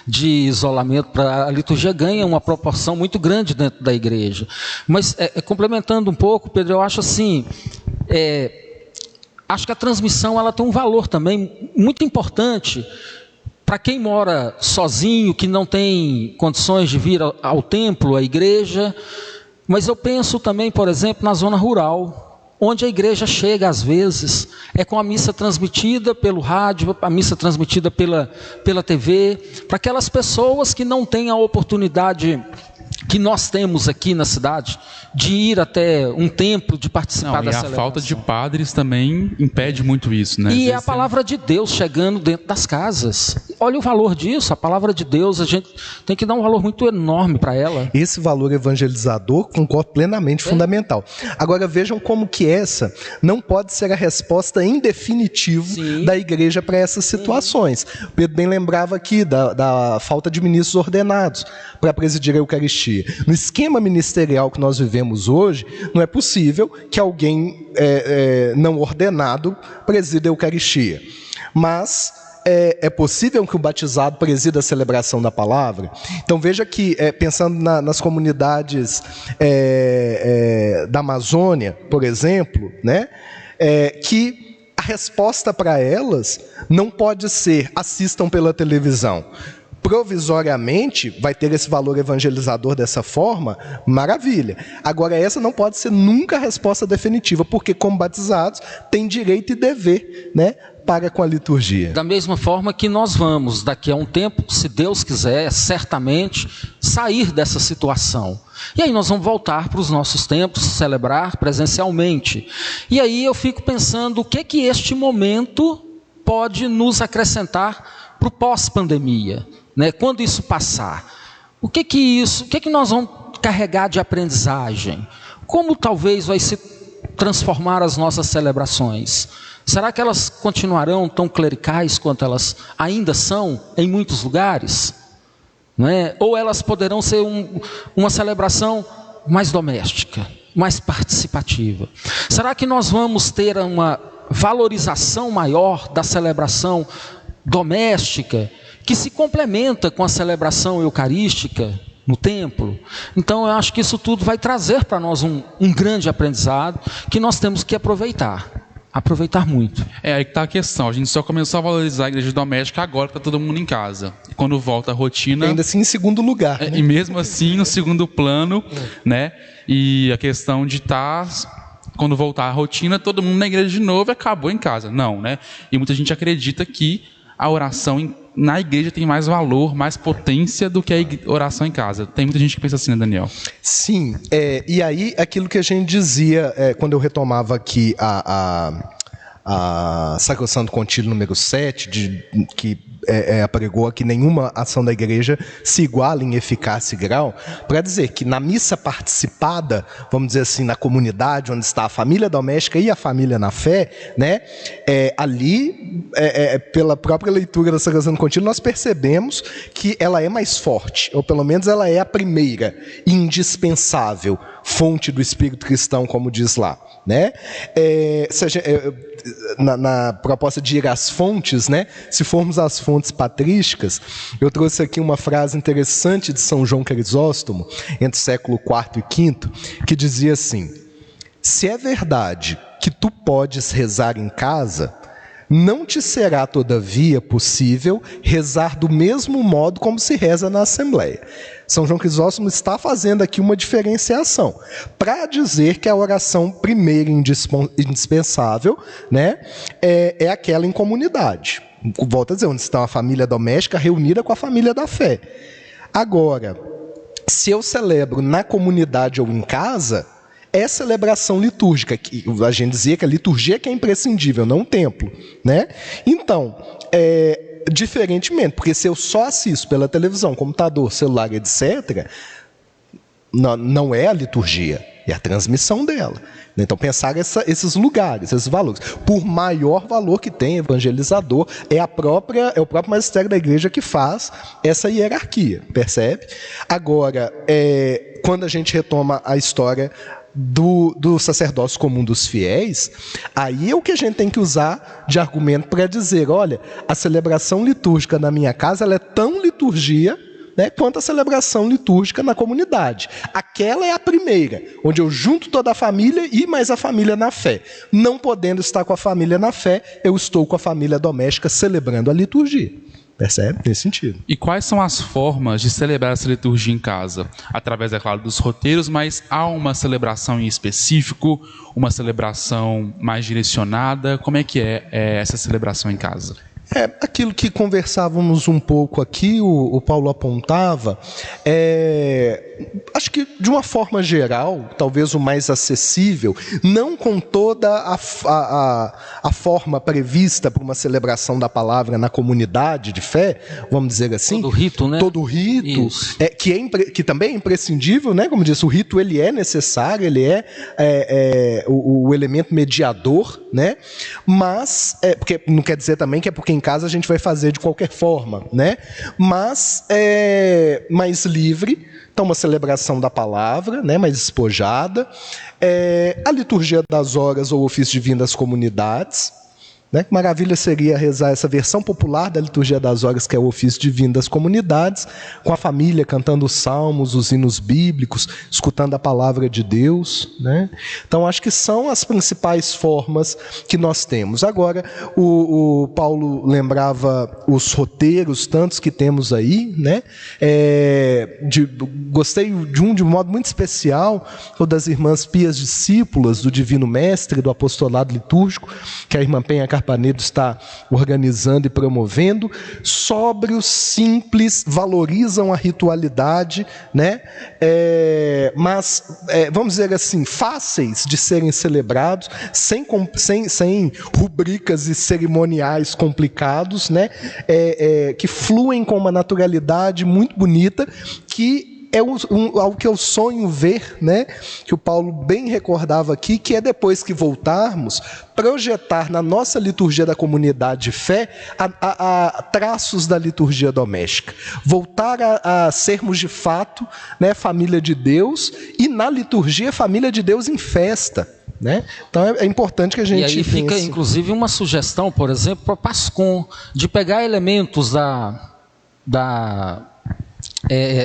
de isolamento. A liturgia ganha uma proporção muito grande dentro da igreja. Mas, complementando um pouco, Pedro, eu acho assim, acho que a transmissão ela tem um valor também muito importante para quem mora sozinho, que não tem condições de vir ao templo, à igreja. Mas eu penso também, por exemplo, na zona rural, onde a igreja chega às vezes, é com a missa transmitida pelo rádio, a missa transmitida pela TV, para aquelas pessoas que não têm a oportunidade que nós temos aqui na cidade, de ir até um templo, de participar da celebração. E a falta de padres também impede muito isso, né? E é a palavra de Deus chegando dentro das casas. Olha o valor disso, a palavra de Deus, a gente tem que dar um valor muito enorme para ela. Esse valor evangelizador, concordo plenamente, fundamental. Agora vejam como que essa não pode ser a resposta em definitivo da igreja para essas situações. Pedro bem lembrava aqui da falta de ministros ordenados para presidir a Eucaristia. No esquema ministerial que nós vivemos hoje, não é possível que alguém não ordenado presida a Eucaristia. Mas é possível que o batizado presida a celebração da palavra? Então veja que, pensando nas comunidades da Amazônia, por exemplo, né, que a resposta para elas não pode ser assistam pela televisão. Provisoriamente, vai ter esse valor evangelizador dessa forma, maravilha. Agora, essa não pode ser nunca a resposta definitiva, porque, como batizados, tem direito e dever, né, para com a liturgia. Da mesma forma que nós vamos, daqui a um tempo, se Deus quiser, certamente, sair dessa situação. E aí nós vamos voltar para os nossos templos, celebrar presencialmente. E aí eu fico pensando, o que este momento pode nos acrescentar para o pós-pandemia? Né? Quando isso passar, o que nós vamos carregar de aprendizagem? Como talvez vai se transformar as nossas celebrações? Será que elas continuarão tão clericais quanto elas ainda são em muitos lugares? Não é? Ou elas poderão ser uma celebração mais doméstica, mais participativa? Será que nós vamos ter uma valorização maior da celebração doméstica, que se complementa com a celebração eucarística no templo? Então eu acho que isso tudo vai trazer para nós um grande aprendizado que nós temos que aproveitar muito. Aí que está a questão, a gente só começou a valorizar a igreja doméstica agora que está todo mundo em casa. E quando volta a rotina... Ainda assim em segundo lugar. Né? E mesmo assim no segundo plano, né? E a questão de estar... Quando voltar a rotina, todo mundo na igreja de novo e acabou em casa. Não, né? E muita gente acredita que a oração na igreja tem mais valor, mais potência do que a oração em casa. Tem muita gente que pensa assim, né, Daniel? Sim, e aí aquilo que a gente dizia quando eu retomava aqui a Sacrosanto Contílio número 7, que apregou que nenhuma ação da igreja se iguala em eficácia e grau, para dizer que na missa participada, vamos dizer assim, na comunidade onde está a família doméstica e a família na fé, né, ali, pela própria leitura da Sacrosanto Contílio, nós percebemos que ela é mais forte, ou pelo menos ela é a primeira, indispensável fonte do espírito cristão, como diz lá. Né? Na proposta de ir às fontes, né? Se formos às fontes patrísticas, eu trouxe aqui uma frase interessante de São João Crisóstomo, entre o século IV e V, que dizia assim: se é verdade que tu podes rezar em casa, não te será, todavia, possível rezar do mesmo modo como se reza na Assembleia. São João Crisóstomo está fazendo aqui uma diferenciação para dizer que a oração primeira e indispensável, né, é aquela em comunidade. Volto a dizer, onde está a família doméstica reunida com a família da fé. Agora, se eu celebro na comunidade ou em casa, é celebração litúrgica, que a gente dizia que a liturgia que é imprescindível, não o templo, né? Então, diferentemente, porque se eu só assisto pela televisão, computador, celular, etc., não é a liturgia, é a transmissão dela. Então, pensar esses lugares, esses valores. Por maior valor que tem evangelizador, é o próprio magistério da igreja que faz essa hierarquia, percebe? Agora, quando a gente retoma a história do sacerdócio comum dos fiéis, aí é o que a gente tem que usar de argumento para dizer, olha, a celebração litúrgica na minha casa ela é tão liturgia né, quanto a celebração litúrgica na comunidade. Aquela é a primeira, onde eu junto toda a família e mais a família na fé. Não podendo estar com a família na fé, eu estou com a família doméstica celebrando a liturgia. Percebe? Nesse sentido. E quais são as formas de celebrar essa liturgia em casa? Através, é claro, dos roteiros, mas há uma celebração em específico, uma celebração mais direcionada? Como é que é essa celebração em casa? Aquilo que conversávamos um pouco aqui, o Paulo apontava, acho que de uma forma geral, talvez o mais acessível, não com toda a forma prevista para uma celebração da palavra na comunidade de fé, vamos dizer assim. Todo rito, né? Todo rito, que também é imprescindível, né? Como disse, o rito ele é necessário, ele é o elemento mediador, né? Mas, porque não quer dizer também que é porque em casa a gente vai fazer de qualquer forma, né? Mas é mais livre, então uma celebração da palavra, né? Mais despojada, a liturgia das horas ou ofício divino das comunidades, né? Que maravilha seria rezar essa versão popular da liturgia das horas, que é o ofício divino das comunidades, com a família cantando os salmos, os hinos bíblicos, escutando a palavra de Deus, né? Então acho que são as principais formas que nós temos. Agora, o Paulo lembrava os roteiros, tantos que temos aí, né? Gostei de modo muito especial, o das irmãs Pias Discípulas do Divino Mestre, do Apostolado Litúrgico, que a irmã Penha Carpanedo está organizando e promovendo. Sóbrios, simples, valorizam a ritualidade, né? Mas, vamos dizer assim, fáceis de serem celebrados, sem rubricas e cerimoniais complicados, né? Que fluem com uma naturalidade muito bonita, que algo que eu sonho ver, né, que o Paulo bem recordava aqui, que é depois que voltarmos, projetar na nossa liturgia da comunidade de fé a traços da liturgia doméstica. Voltar a sermos de fato, né, família de Deus, e na liturgia família de Deus em festa. Né? Então é importante que a gente pense. E aí fica inclusive uma sugestão, por exemplo, para o PASCOM, de pegar elementos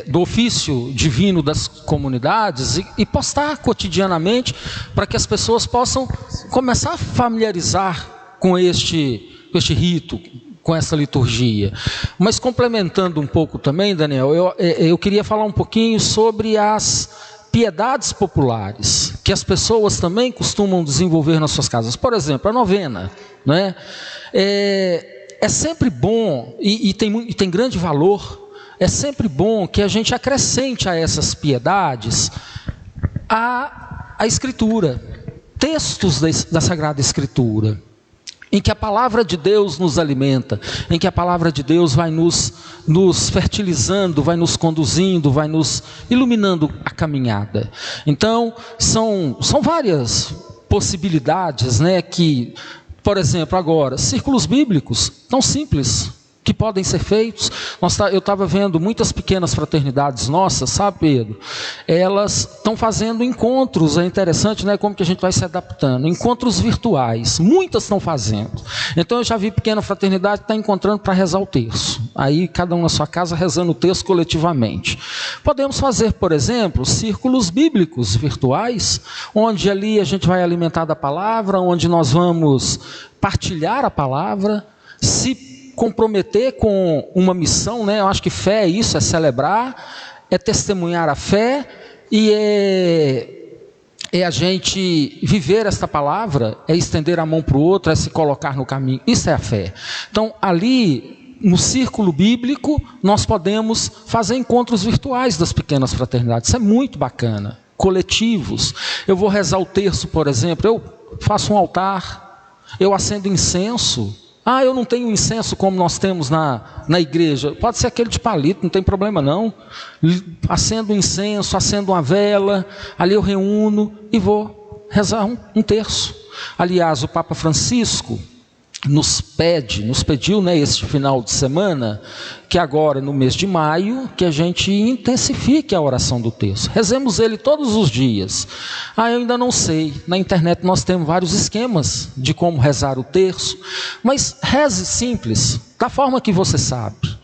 do ofício divino das comunidades e postar cotidianamente, para que as pessoas possam começar a familiarizar com este rito, com essa liturgia. Mas complementando um pouco também, Daniel, eu queria falar um pouquinho sobre as piedades populares, que as pessoas também costumam desenvolver nas suas casas. Por exemplo, a novena, né? É sempre bom e tem grande valor. É sempre bom que a gente acrescente a essas piedades a Escritura, textos da Sagrada Escritura, em que a palavra de Deus nos alimenta, em que a palavra de Deus vai nos fertilizando, vai nos conduzindo, vai nos iluminando a caminhada. Então, são várias possibilidades, né, que, por exemplo, agora, círculos bíblicos tão simples, que podem ser feitos. Eu estava vendo muitas pequenas fraternidades nossas, sabe, Pedro? Elas estão fazendo encontros, é interessante, né? Como que a gente vai se adaptando. Encontros virtuais, muitas estão fazendo. Então eu já vi pequena fraternidade que está encontrando para rezar o terço. Aí cada um na sua casa rezando o terço coletivamente. Podemos fazer, por exemplo, círculos bíblicos virtuais, onde ali a gente vai alimentar da palavra, onde nós vamos partilhar a palavra, se comprometer com uma missão, né? Eu acho que fé é isso, é celebrar, é testemunhar a fé e é a gente viver esta palavra, é estender a mão para o outro, é se colocar no caminho. Isso é a fé. Então, ali, no círculo bíblico, nós podemos fazer encontros virtuais das pequenas fraternidades. Isso é muito bacana. Coletivos. Eu vou rezar o terço, por exemplo, eu faço um altar, eu acendo incenso. Eu não tenho incenso como nós temos na igreja. Pode ser aquele de palito, não tem problema não. Acendo um incenso, acendo uma vela, ali eu reúno e vou rezar um terço. Aliás, o Papa Francisco nos pediu, né, este final de semana, que agora no mês de maio, que a gente intensifique a oração do terço. Rezemos ele todos os dias. Eu ainda não sei, na internet nós temos vários esquemas de como rezar o terço, mas reze simples, da forma que você sabe,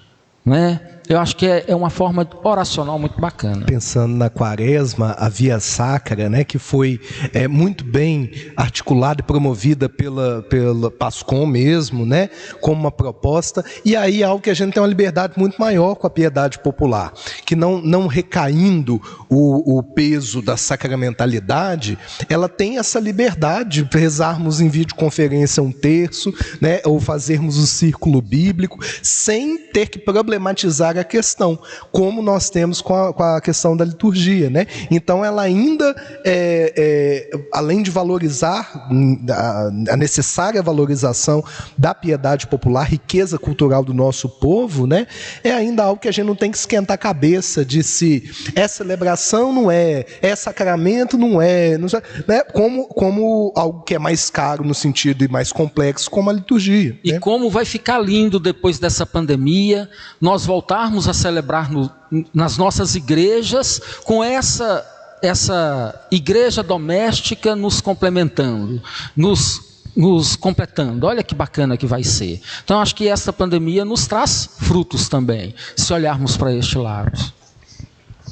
né? Eu acho que é uma forma oracional muito bacana. Pensando na Quaresma, a Via Sacra, né, que foi muito bem articulada e promovida pela Pascom mesmo, né, como uma proposta, e aí algo que a gente tem uma liberdade muito maior com a piedade popular, que não recaindo o peso da sacramentalidade, ela tem essa liberdade de rezarmos em videoconferência um terço, né, ou fazermos o círculo bíblico, sem ter que problematizar a questão, como nós temos com a questão da liturgia, né? Então ela ainda, além de valorizar a necessária valorização da piedade popular, riqueza cultural do nosso povo, né? É ainda algo que a gente não tem que esquentar a cabeça de se é celebração, não é sacramento, não é, né? Como algo que é mais caro no sentido e mais complexo, como a liturgia. E né? como vai ficar lindo depois dessa pandemia, nós voltarmos a celebrar nas nossas igrejas, com essa igreja doméstica nos complementando, nos completando. Olha que bacana que vai ser. Então, acho que essa pandemia nos traz frutos também, se olharmos para este lado.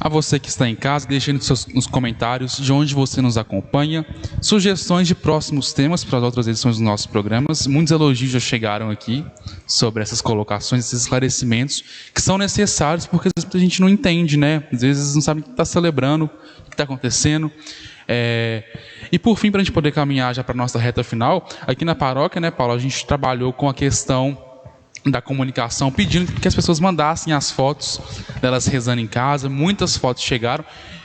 A você que está em casa, deixe nos comentários de onde você nos acompanha, sugestões de próximos temas para as outras edições dos nossos programas. Muitos elogios já chegaram aqui sobre essas colocações, esses esclarecimentos que são necessários, porque às vezes a gente não entende, né? Às vezes não sabe o que está celebrando, o que está acontecendo. E por fim, para a gente poder caminhar já para a nossa reta final, aqui na paróquia, né, Paulo, a gente trabalhou com a questão da comunicação, pedindo que as pessoas mandassem as fotos delas rezando em casa. Muitas fotos chegaram.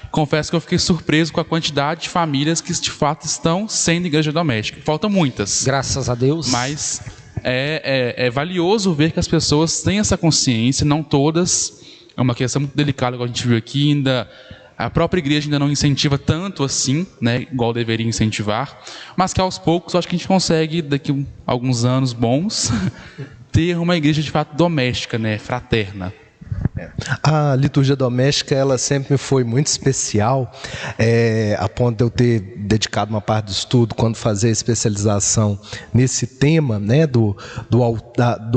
Confesso que eu fiquei surpreso com a quantidade de famílias que de fato estão sendo igreja doméstica. Faltam muitas. Graças a Deus. Mas é valioso ver que as pessoas têm essa consciência, não todas. É uma questão muito delicada, igual a gente viu aqui, ainda a própria igreja ainda não incentiva tanto assim, né, igual deveria incentivar, mas que aos poucos eu acho que a gente consegue, daqui a alguns anos bons, ter uma igreja de fato doméstica, né, fraterna. A liturgia doméstica, ela sempre foi muito especial, a ponto de eu ter dedicado uma parte do estudo, quando fazia a especialização nesse tema, né, do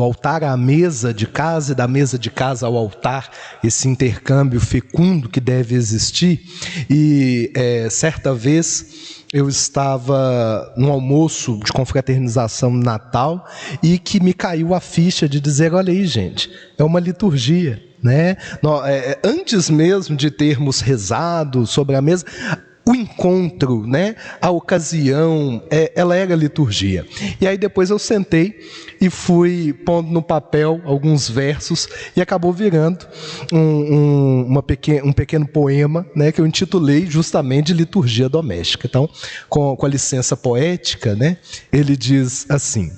altar à mesa de casa e da mesa de casa ao altar, esse intercâmbio fecundo que deve existir. E certa vez eu estava num almoço de confraternização no Natal e que me caiu a ficha de dizer, olha aí, gente, é uma liturgia, né? Antes mesmo de termos rezado sobre a mesa, o encontro, né? A ocasião, ela era liturgia. E aí depois eu sentei e fui pondo no papel alguns versos e acabou virando um pequeno poema, né, que eu intitulei justamente de Liturgia Doméstica. Então, com a licença poética, né, ele diz assim: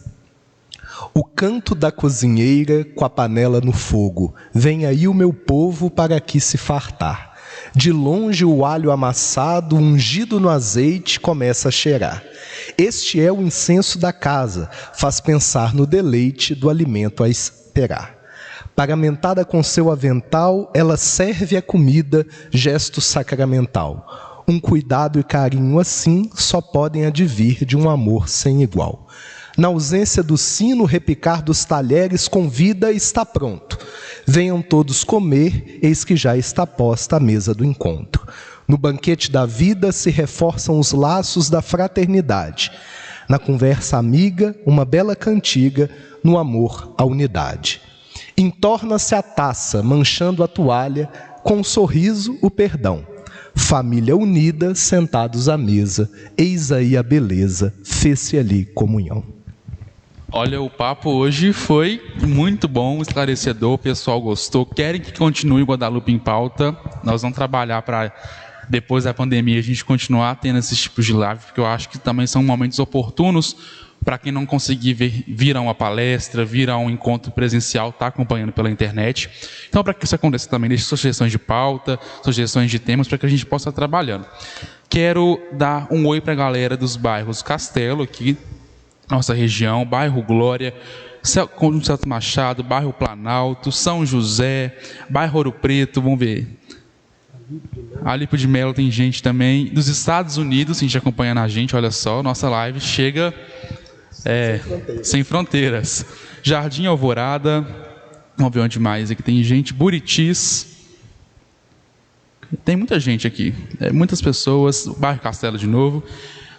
o canto da cozinheira com a panela no fogo, vem aí o meu povo para aqui se fartar. De longe o alho amassado, ungido no azeite, começa a cheirar. Este é o incenso da casa, faz pensar no deleite do alimento a esperar. Paramentada com seu avental, ela serve a comida, gesto sacramental. Um cuidado e carinho assim só podem advir de um amor sem igual. Na ausência do sino, repicar dos talheres convida, está pronto. Venham todos comer, eis que já está posta a mesa do encontro. No banquete da vida se reforçam os laços da fraternidade. Na conversa amiga, uma bela cantiga, no amor, a unidade. Entorna-se a taça, manchando a toalha, com um sorriso, o perdão. Família unida, sentados à mesa, eis aí a beleza, fez-se ali comunhão. Olha, o papo hoje foi muito bom, esclarecedor, o pessoal gostou. Querem que continue o Guadalupe em Pauta? Nós vamos trabalhar para, depois da pandemia, a gente continuar tendo esses tipos de live, porque eu acho que também são momentos oportunos para quem não conseguir vir a uma palestra, vir a um encontro presencial, está acompanhando pela internet. Então, para que isso aconteça também, deixe sugestões de pauta, sugestões de temas, para que a gente possa estar trabalhando. Quero dar um oi para a galera dos bairros Castelo, aqui, nossa região, bairro Glória, Conjunto Celso Machado, bairro Planalto, São José, bairro Ouro Preto, vamos ver. Alípio de Melo tem gente também. Dos Estados Unidos, tem gente acompanhando a gente, olha só, nossa live chega sem fronteiras. Jardim Alvorada, Vamos ver onde mais aqui tem gente. Buritis. Tem muita gente aqui, muitas pessoas. Bairro Castelo de novo.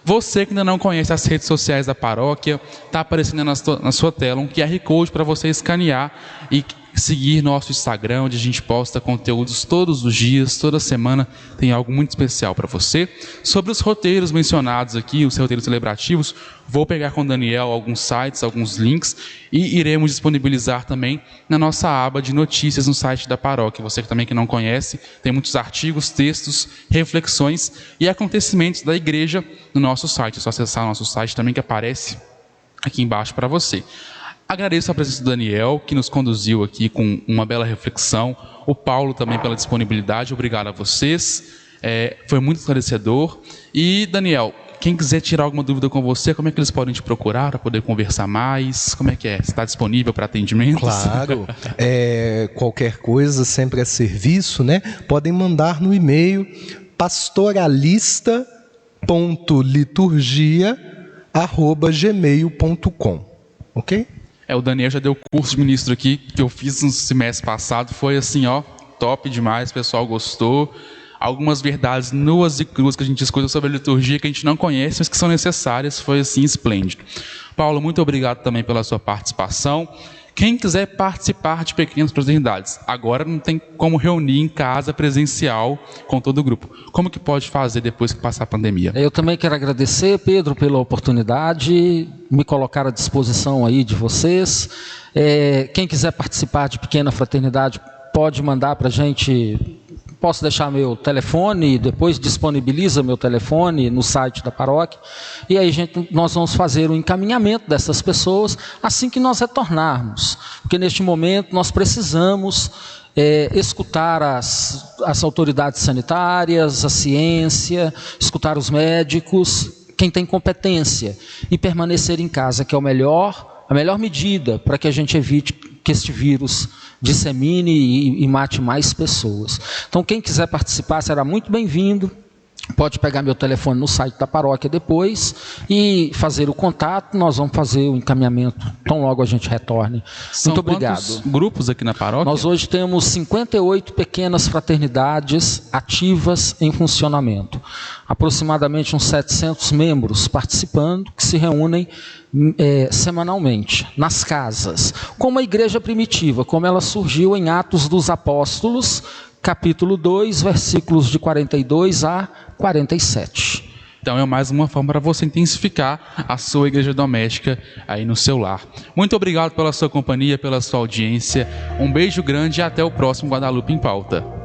Você que ainda não conhece as redes sociais da paróquia, está aparecendo na sua tela um QR Code para você escanear e seguir nosso Instagram, onde a gente posta conteúdos todos os dias, toda semana tem algo muito especial para você. Sobre os roteiros mencionados aqui, os roteiros celebrativos, vou pegar com o Daniel alguns sites, alguns links e iremos disponibilizar também na nossa aba de notícias no site da paróquia. Você que não conhece, tem muitos artigos, textos, reflexões e acontecimentos da igreja no nosso site. É só acessar o nosso site também que aparece aqui embaixo para você. Agradeço a presença do Daniel, que nos conduziu aqui com uma bela reflexão. O Paulo também pela disponibilidade. Obrigado a vocês. Foi muito esclarecedor. E, Daniel, quem quiser tirar alguma dúvida com você, como é que eles podem te procurar para poder conversar mais? Como é que é? Você está disponível para atendimentos? Claro. Qualquer coisa, sempre a serviço, né? Podem mandar no e-mail pastoralista.liturgia@gmail.com. Ok? O Daniel já deu curso de ministro aqui, que eu fiz no semestre passado, foi assim, top demais, o pessoal gostou. Algumas verdades nuas e cruas que a gente discute sobre a liturgia que a gente não conhece, mas que são necessárias, foi assim, esplêndido. Paulo, muito obrigado também pela sua participação. Quem quiser participar de pequenas fraternidades, agora não tem como reunir em casa presencial com todo o grupo. Como que pode fazer depois que passar a pandemia? Eu também quero agradecer, Pedro, pela oportunidade, me colocar à disposição aí de vocês. Quem quiser participar de pequena fraternidade, pode mandar para a gente. Posso deixar meu telefone, depois disponibiliza meu telefone no site da paróquia, e aí nós vamos fazer o encaminhamento dessas pessoas assim que nós retornarmos, porque neste momento nós precisamos escutar as autoridades sanitárias, a ciência, escutar os médicos, quem tem competência, e permanecer em casa, que é a melhor medida para que a gente evite que este vírus dissemine e mate mais pessoas. Então, quem quiser participar será muito bem-vindo. Pode pegar meu telefone no site da paróquia depois e fazer o contato. Nós vamos fazer o encaminhamento tão logo a gente retorne. Muito obrigado. Quantos grupos aqui na paróquia? Nós hoje temos 58 pequenas fraternidades ativas em funcionamento. Aproximadamente uns 700 membros participando, que se reúnem semanalmente, nas casas. Como a igreja primitiva, como ela surgiu em Atos dos Apóstolos, capítulo 2, versículos de 42 a 47. Então é mais uma forma para você intensificar a sua igreja doméstica aí no seu lar. Muito obrigado pela sua companhia, pela sua audiência. Um beijo grande e até o próximo Guadalupe em Pauta.